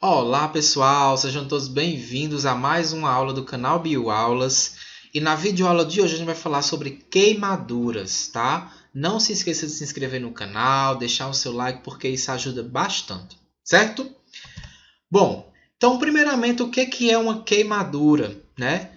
Olá pessoal, sejam todos bem-vindos a mais uma aula do canal Bioaulas. E na videoaula de hoje a gente vai falar sobre queimaduras, tá? Não se esqueça de se inscrever no canal, deixar o seu like porque isso ajuda bastante, certo? Bom, então primeiramente o que é uma queimadura, né?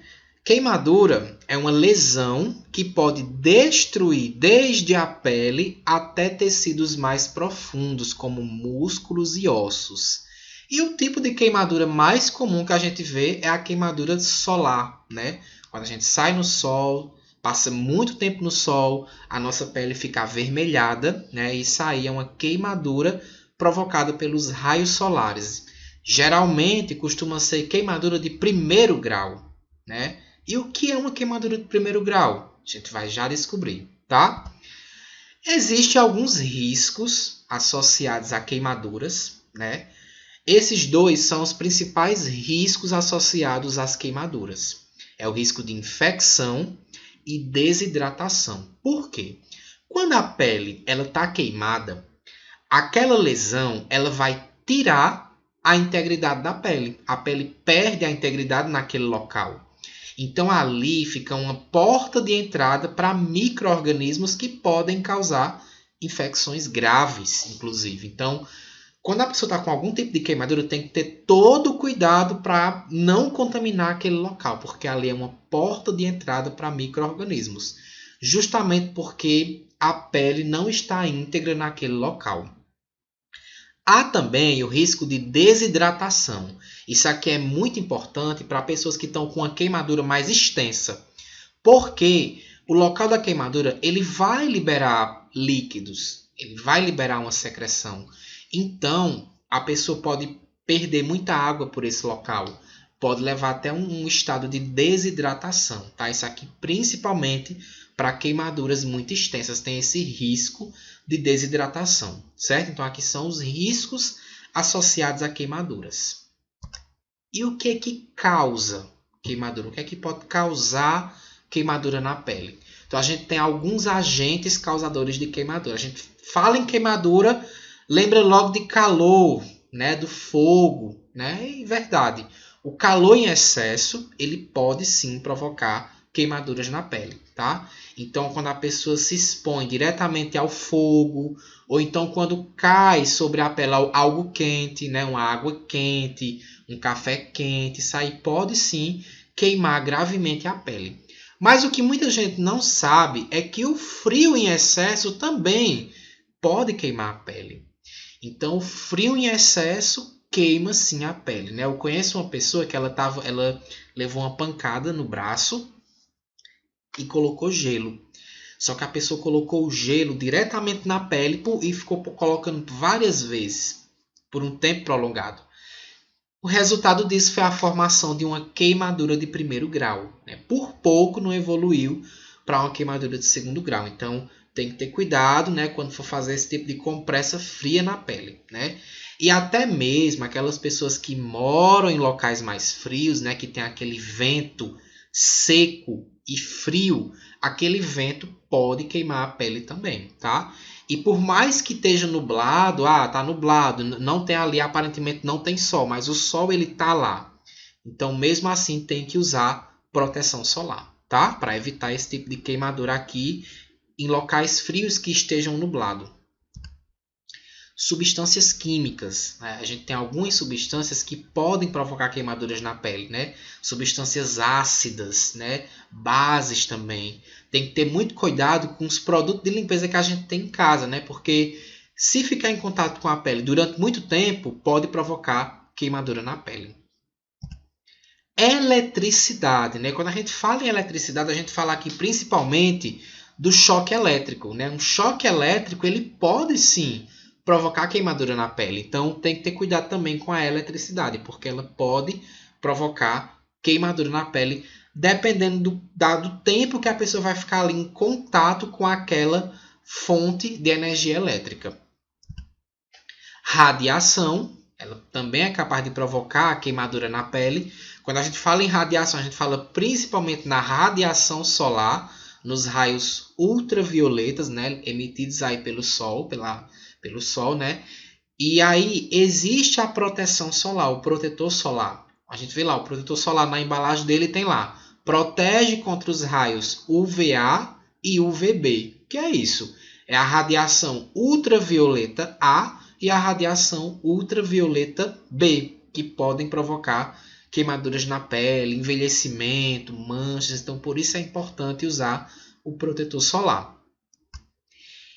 Queimadura é uma lesão que pode destruir desde a pele até tecidos mais profundos, como músculos e ossos. E o tipo de queimadura mais comum que a gente vê é a queimadura solar, né? Quando a gente sai no sol, passa muito tempo no sol, a nossa pele fica avermelhada, né? E isso aí é uma queimadura provocada pelos raios solares. Geralmente costuma ser queimadura de primeiro grau, né? E o que é uma queimadura de primeiro grau? A gente vai já descobrir, tá? Existem alguns riscos associados a queimaduras, né? Esses dois são os principais riscos associados às queimaduras. É o risco de infecção e desidratação. Por quê? Quando a pele está queimada, aquela lesão ela vai tirar a integridade da pele. A pele perde a integridade naquele local. Então ali fica uma porta de entrada para micro-organismos que podem causar infecções graves, inclusive. Então, quando a pessoa está com algum tipo de queimadura, tem que ter todo o cuidado para não contaminar aquele local, porque ali é uma porta de entrada para micro-organismos, justamente porque a pele não está íntegra naquele local. Há também o risco de desidratação. Isso aqui é muito importante para pessoas que estão com uma queimadura mais extensa, porque o local da queimadura ele vai liberar líquidos, ele vai liberar uma secreção. Então, a pessoa pode perder muita água por esse local, pode levar até um estado de desidratação, tá? Isso aqui principalmente para queimaduras muito extensas tem esse risco de desidratação, certo? Então aqui são os riscos associados a queimaduras. E o que é que causa queimadura? O que é que pode causar queimadura na pele? Então a gente tem alguns agentes causadores de queimadura. A gente fala em queimadura, lembra logo de calor, né, do fogo, né? E verdade, o calor em excesso, ele pode sim provocar queimaduras na pele, tá? Então, quando a pessoa se expõe diretamente ao fogo, ou então quando cai sobre a pele algo quente, né, uma água quente, um café quente, isso aí pode sim queimar gravemente a pele. Mas o que muita gente não sabe é que o frio em excesso também pode queimar a pele. Então, o frio em excesso queima sim a pele, né? Eu conheço uma pessoa que ela levou uma pancada no braço e colocou gelo. Só que a pessoa colocou o gelo diretamente na pele e ficou colocando várias vezes por um tempo prolongado. O resultado disso foi a formação de uma queimadura de primeiro grau, né? Por pouco não evoluiu para uma queimadura de segundo grau. Então, tem que ter cuidado, né, quando for fazer esse tipo de compressa fria na pele, né? E até mesmo aquelas pessoas que moram em locais mais frios, né, que tem aquele vento seco e frio, aquele vento pode queimar a pele também, tá? E por mais que esteja nublado, tá nublado, não tem ali, aparentemente não tem sol, mas o sol ele tá lá. Então, mesmo assim, tem que usar proteção solar, tá? Para evitar esse tipo de queimadura aqui em locais frios que estejam nublados. Substâncias químicas, né? A gente tem algumas substâncias que podem provocar queimaduras na pele, né? Substâncias ácidas, né? Bases também. Tem que ter muito cuidado com os produtos de limpeza que a gente tem em casa, né? Porque se ficar em contato com a pele durante muito tempo, pode provocar queimadura na pele. Eletricidade, né? Quando a gente fala em eletricidade, a gente fala aqui principalmente do choque elétrico, né? Um choque elétrico, ele pode sim provocar queimadura na pele. Então, tem que ter cuidado também com a eletricidade, porque ela pode provocar queimadura na pele, dependendo do tempo que a pessoa vai ficar ali em contato com aquela fonte de energia elétrica. Radiação, ela também é capaz de provocar queimadura na pele. Quando a gente fala em radiação, a gente fala principalmente na radiação solar, nos raios ultravioletas, né, emitidos aí pelo Sol, pelo Sol, né? E aí existe a proteção solar, o protetor solar. A gente vê lá, o protetor solar na embalagem dele tem lá, protege contra os raios UVA e UVB. Que é isso? É a radiação ultravioleta A e a radiação ultravioleta B, que podem provocar queimaduras na pele, envelhecimento, manchas. Então, por isso é importante usar o protetor solar.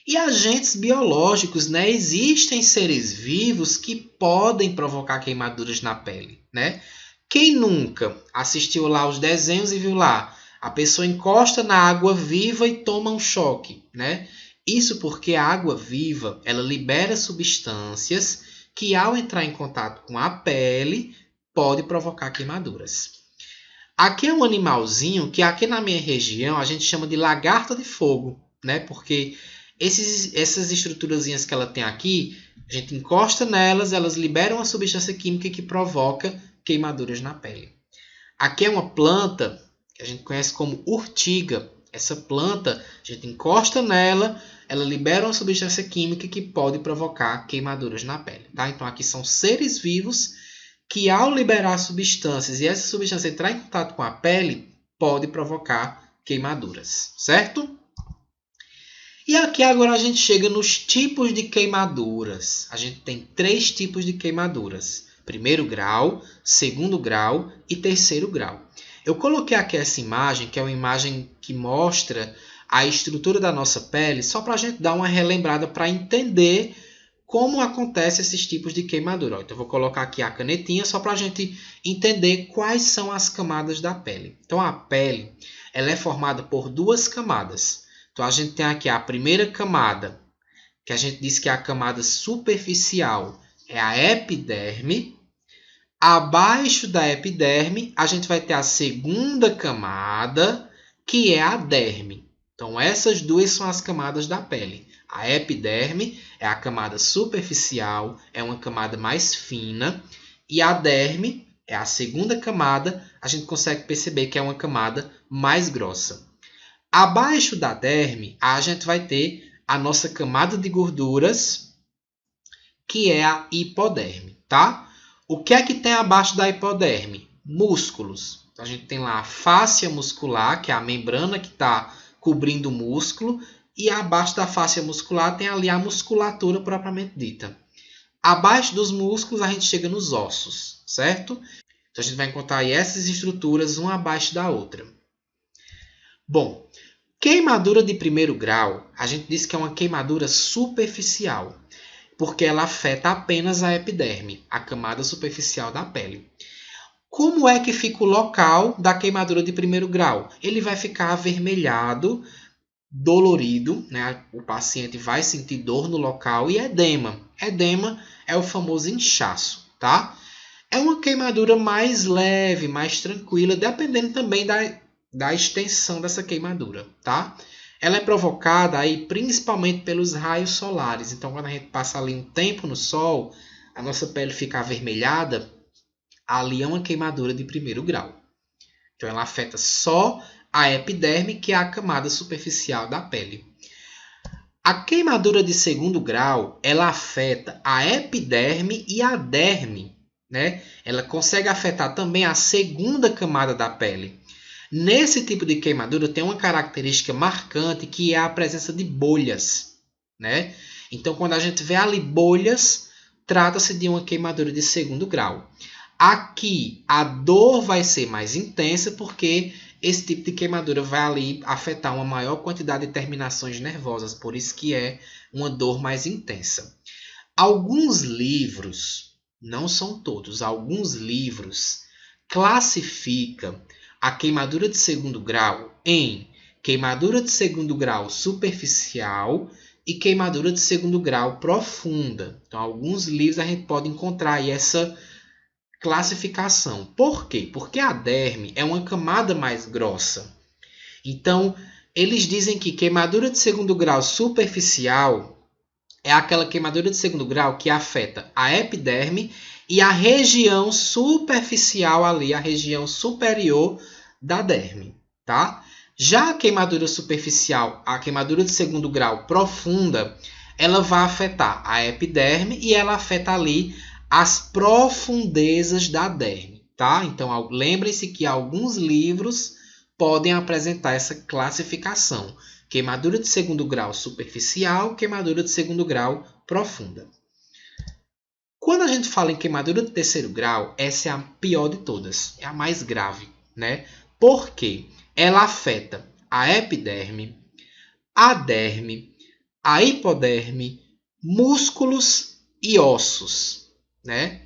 E agentes biológicos, né? Existem seres vivos que podem provocar queimaduras na pele, né? Quem nunca assistiu lá os desenhos e viu lá, a pessoa encosta na água viva e toma um choque, né? Isso porque a água viva, ela libera substâncias que ao entrar em contato com a pele, pode provocar queimaduras. Aqui é um animalzinho que aqui na minha região a gente chama de lagarta de fogo, né? Porque essas estruturazinhas que ela tem aqui, a gente encosta nelas, elas liberam uma substância química que provoca queimaduras na pele. Aqui é uma planta que a gente conhece como urtiga. Essa planta, a gente encosta nela, ela libera uma substância química que pode provocar queimaduras na pele. Tá? Então aqui são seres vivos que ao liberar substâncias e essa substância entrar em contato com a pele, pode provocar queimaduras, certo? E aqui agora a gente chega nos tipos de queimaduras. A gente tem 3 tipos de queimaduras. Primeiro grau, segundo grau e terceiro grau. Eu coloquei aqui essa imagem, que é uma imagem que mostra a estrutura da nossa pele, só para a gente dar uma relembrada para entender como acontecem esses tipos de queimadura. Então, eu vou colocar aqui a canetinha só para a gente entender quais são as camadas da pele. Então, a pele ela é formada por 2 camadas. Então, a gente tem aqui a primeira camada, que a gente diz que é a camada superficial, é a epiderme. Abaixo da epiderme, a gente vai ter a segunda camada, que é a derme. Então, essas 2 são as camadas da pele. A epiderme é a camada superficial, é uma camada mais fina. E a derme é a segunda camada, a gente consegue perceber que é uma camada mais grossa. Abaixo da derme, a gente vai ter a nossa camada de gorduras, que é a hipoderme, tá? O que é que tem abaixo da hipoderme? Músculos. Então, a gente tem lá a fáscia muscular, que é a membrana que está cobrindo o músculo, e abaixo da fáscia muscular tem ali a musculatura propriamente dita. Abaixo dos músculos, a gente chega nos ossos, certo? Então, a gente vai encontrar aí essas estruturas, uma abaixo da outra. Bom, queimadura de primeiro grau, a gente diz que é uma queimadura superficial, porque ela afeta apenas a epiderme, a camada superficial da pele. Como é que fica o local da queimadura de primeiro grau? Ele vai ficar avermelhado, dolorido, né? O paciente vai sentir dor no local e edema. Edema é o famoso inchaço, tá? É uma queimadura mais leve, mais tranquila, dependendo também da extensão dessa queimadura, tá? Ela é provocada aí principalmente pelos raios solares. Então, quando a gente passa ali um tempo no sol, a nossa pele fica avermelhada, ali é uma queimadura de primeiro grau. Então, ela afeta só a epiderme, que é a camada superficial da pele. A queimadura de segundo grau, ela afeta a epiderme e a derme, né? Ela consegue afetar também a segunda camada da pele. Nesse tipo de queimadura tem uma característica marcante que é a presença de bolhas, né? Então, quando a gente vê ali bolhas, trata-se de uma queimadura de segundo grau. Aqui, a dor vai ser mais intensa porque esse tipo de queimadura vai ali afetar uma maior quantidade de terminações nervosas, por isso que é uma dor mais intensa. Alguns livros, não são todos, alguns livros classificam a queimadura de segundo grau em queimadura de segundo grau superficial e queimadura de segundo grau profunda. Então, alguns livros a gente pode encontrar aí essa classificação. Por quê? Porque a derme é uma camada mais grossa. Então, eles dizem que queimadura de segundo grau superficial é aquela queimadura de segundo grau que afeta a epiderme e a região superficial ali, a região superior da derme, tá? Já a queimadura superficial, a queimadura de segundo grau profunda, ela vai afetar a epiderme e ela afeta ali as profundezas da derme, tá? Então, lembrem-se que alguns livros podem apresentar essa classificação. Queimadura de segundo grau superficial, queimadura de segundo grau profunda. Quando a gente fala em queimadura de terceiro grau, essa é a pior de todas, é a mais grave, né? Porque ela afeta a epiderme, a derme, a hipoderme, músculos e ossos, né?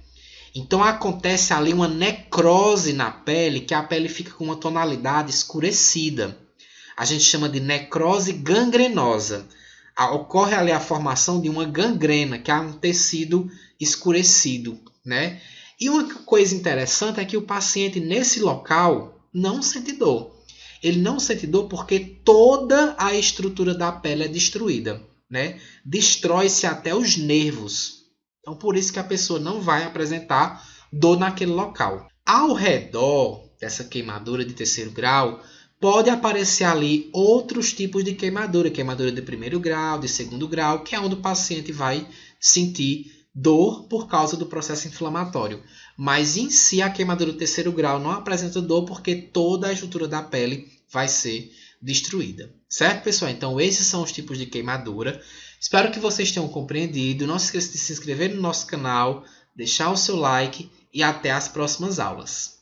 Então acontece ali uma necrose na pele, que a pele fica com uma tonalidade escurecida. A gente chama de necrose gangrenosa. Ocorre ali a formação de uma gangrena, que é um tecido escurecido, né? E uma coisa interessante é que o paciente nesse local não sente dor. Ele não sente dor porque toda a estrutura da pele é destruída, né? Destrói-se até os nervos. Então, por isso que a pessoa não vai apresentar dor naquele local. Ao redor dessa queimadura de terceiro grau, pode aparecer ali outros tipos de queimadura. Queimadura de primeiro grau, de segundo grau, que é onde o paciente vai sentir dor por causa do processo inflamatório. Mas em si, a queimadura do terceiro grau não apresenta dor porque toda a estrutura da pele vai ser destruída. Certo, pessoal? Então, esses são os tipos de queimadura. Espero que vocês tenham compreendido. Não se esqueça de se inscrever no nosso canal, deixar o seu like e até as próximas aulas.